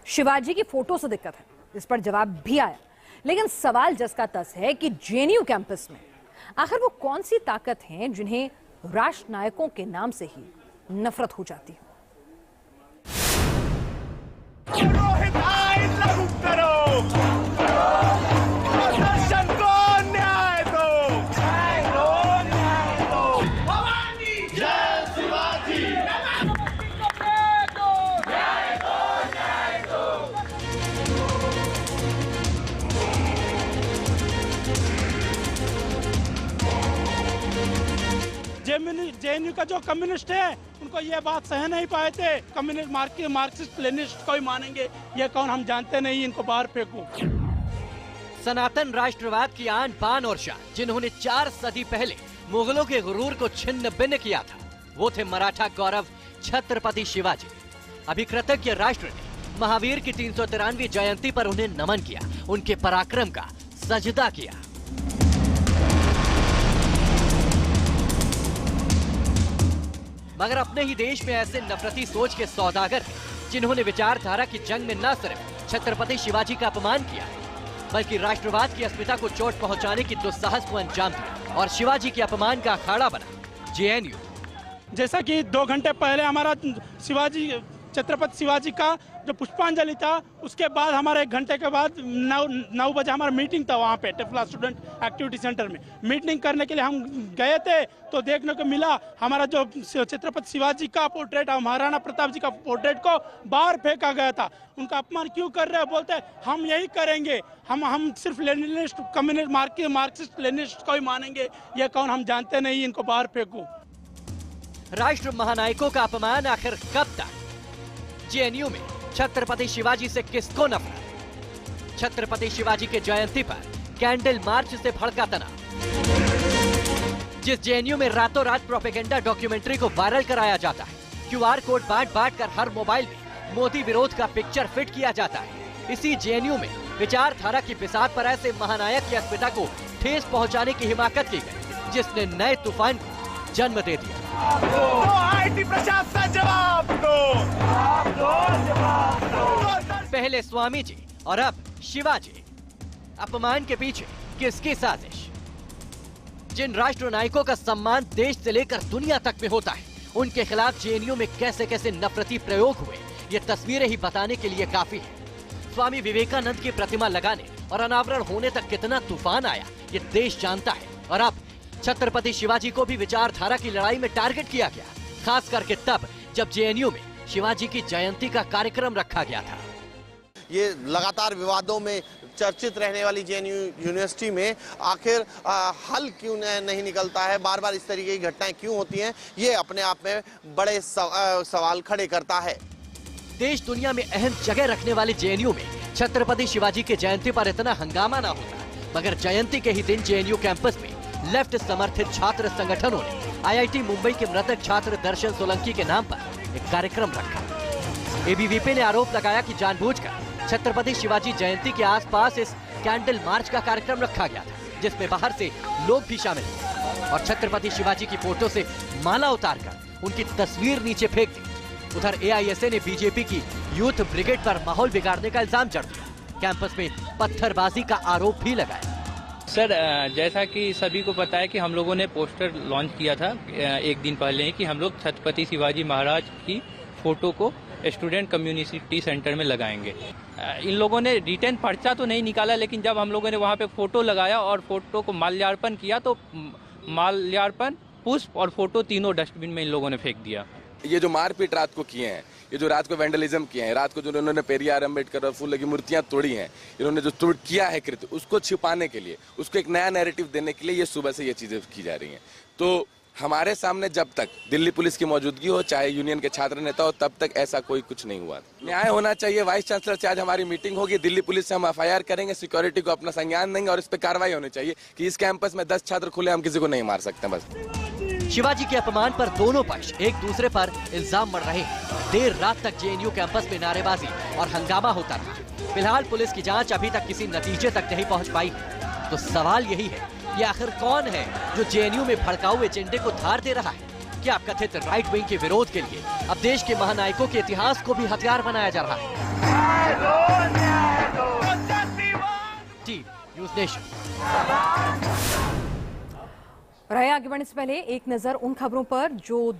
शिवाजी की फोटो से दिक्कत है, इस पर जवाब भी आया। लेकिन सवाल जस का तस है कि जेएनयू कैंपस में आखिर वो कौन सी ताकत हैं जिन्हें राष्ट्र नायकों के नाम से ही नफरत हो जाती है। जेएनयू का जो कम्युनिस्ट है उनको ये बात सह नहीं पाए थे। कम्युनिस्ट मार्क्सिस्ट लेनिस्ट को ही मानेंगे, ये कौन हम जानते नहीं, इनको बाहर फेंको। सनातन राष्ट्रवाद की आन बान और शान जिन्होंने 4 सदी पहले मुगलों के गुरूर को छिन्न भिन्न किया था, वो थे मराठा गौरव छत्रपति शिवाजी। अभी कृतज्ञ राष्ट्र ने महावीर की 393वीं जयंती पर उन्हें नमन किया, उनके पराक्रम का सजदा किया। मगर अपने ही देश में ऐसे नफरती सोच के सौदागर हैं जिन्होंने विचारधारा की जंग में न सिर्फ छत्रपति शिवाजी का अपमान किया, बल्कि राष्ट्रवाद की अस्मिता को चोट पहुंचाने की दुस्साहस को अंजाम दिया और शिवाजी के अपमान का अखाड़ा बना जेएनयू। जैसा कि 2 घंटे पहले हमारा छत्रपति शिवाजी का जो पुष्पांजलि था, उसके बाद हमारा 1 घंटे के बाद 9 बजे हमारा मीटिंग था वहाँ पे टिफला स्टूडेंट एक्टिविटी सेंटर में। मीटिंग करने के लिए हम गए थे तो देखने को मिला हमारा जो छत्रपति शिवाजी का पोर्ट्रेट, महाराणा प्रताप जी का पोर्ट्रेट को बाहर फेंका गया था। उनका अपमान क्यों कर रहे हैं? बोलते हैं हम यही करेंगे, हम सिर्फ लेनिनिस्ट कम्युनिस्ट मार्क्सिस्ट लेनिस्ट को ही मानेंगे, ये कौन हम जानते नहीं, इनको बाहर फेंको। राष्ट्र महानायकों का अपमान आखिर कब तक? जेएनयू में छत्रपति शिवाजी से किसको नफरत? छत्रपति शिवाजी के जयंती पर कैंडल मार्च से भड़का तनाव। जिस जेएनयू में रातों रात प्रोपेगेंडा डॉक्यूमेंट्री को वायरल कराया जाता है, क्यूआर कोड बांट कर हर मोबाइल में मोदी विरोध का पिक्चर फिट किया जाता है, इसी जेएनयू में विचारधारा की बिसात पर ऐसे महानायक की अस्मिता को ठेस पहुंचाने की हिमाकत की गई, जिसने नए तूफान को जन्म दे दिया। आईटी प्रशासन जवाब दो। पहले स्वामी जी और अब शिवाजी, अपमान के पीछे किसकी साजिश? जिन राष्ट्र नायकों का सम्मान देश से लेकर दुनिया तक में होता है, उनके खिलाफ जेएनयू में कैसे कैसे नफरती प्रयोग हुए, ये तस्वीरें ही बताने के लिए काफी है। स्वामी विवेकानंद की प्रतिमा लगाने और अनावरण होने तक कितना तूफान आया, ये देश जानता है। और अब छत्रपति शिवाजी को भी विचारधारा की लड़ाई में टारगेट किया गया, खास करके तब जब जेएनयू में शिवाजी की जयंती का कार्यक्रम रखा गया था। ये लगातार विवादों में चर्चित रहने वाली जेएनयू यूनिवर्सिटी में आखिर हल क्यों नहीं निकलता है, बार बार इस तरीके की घटनाएं क्यों होती हैं, ये अपने आप में बड़े सवाल खड़े करता है। देश दुनिया में अहम जगह रखने वाली जेएनयू में छत्रपति शिवाजी के जयंती पर इतना हंगामा ना होता, मगर जयंती के ही दिन जेएनयू कैंपस में लेफ्ट समर्थित छात्र संगठनों ने आईआईटी मुंबई के मृतक छात्र दर्शन सोलंकी के नाम पर एक कार्यक्रम रखा। एबीवीपी ने आरोप लगाया कि जानबूझकर छत्रपति शिवाजी जयंती के आसपास इस कैंडल मार्च का कार्यक्रम रखा गया था, जिसमें बाहर से लोग भी शामिल हुए और छत्रपति शिवाजी की फोटो से माला उतारकर उनकी तस्वीर नीचे फेंक दी। उधर एआईएसए ने बीजेपी की यूथ ब्रिगेड पर माहौल बिगाड़ने का इल्जाम जड़ दिया। कैंपस में पत्थरबाजी का आरोप भी लगाया। सर, जैसा कि सभी को पता है कि हम लोगों ने पोस्टर लॉन्च किया था 1 दिन पहले कि हम लोग छत्रपति शिवाजी महाराज की फोटो को स्टूडेंट कम्युनिटी सेंटर में लगाएंगे। इन लोगों ने रिटर्न पर्चा तो नहीं निकाला, लेकिन जब हम लोगों ने वहां पे फोटो लगाया और फोटो को माल्यार्पण किया तो माल्यार्पण, पुष्प और फोटो तीनों डस्टबिन में इन लोगों ने फेंक दिया। ये जो मारपीट रात को किए हैं, ये जो रात को वैंडलिज्म किए हैं, रात को जो इन्होंने पेरियार अम्बेडकर और फूले की मूर्तियां तोड़ी हैं, इन्होंने जो किया है कृत्य, उसको छिपाने के लिए, उसको एक नया नैरेटिव देने के लिए ये सुबह से ये चीजें की जा रही हैं। तो हमारे सामने जब तक दिल्ली पुलिस की मौजूदगी हो, चाहे यूनियन के छात्र नेता हो, तब तक ऐसा कोई कुछ नहीं हुआ। न्याय होना चाहिए। वाइस चांसलर से आज हमारी मीटिंग होगी, दिल्ली पुलिस से हम एफआईआर करेंगे, सिक्योरिटी को अपना संज्ञान देंगे और इस पर कार्रवाई होनी चाहिए कि इस कैंपस में 10 छात्र खुले, हम किसी को नहीं मार सकते। बस शिवाजी के अपमान पर दोनों पक्ष एक दूसरे पर इल्जाम मढ़ रहे हैं। देर रात तक जेएनयू कैंपस में नारेबाजी और हंगामा होता रहा। फिलहाल पुलिस की जांच अभी तक किसी नतीजे तक नहीं पहुंच पाई। तो सवाल यही है, ये आखिर कौन है जो जेएनयू में भड़काऊ एजेंडे को धार दे रहा है? क्या कथित राइट विंग के विरोध के लिए अब देश के महानायकों के इतिहास को भी हथियार बनाया जा रहा है? TV news nation. और आइए आगे बढ़ने से पहले एक नजर उन खबरों पर जो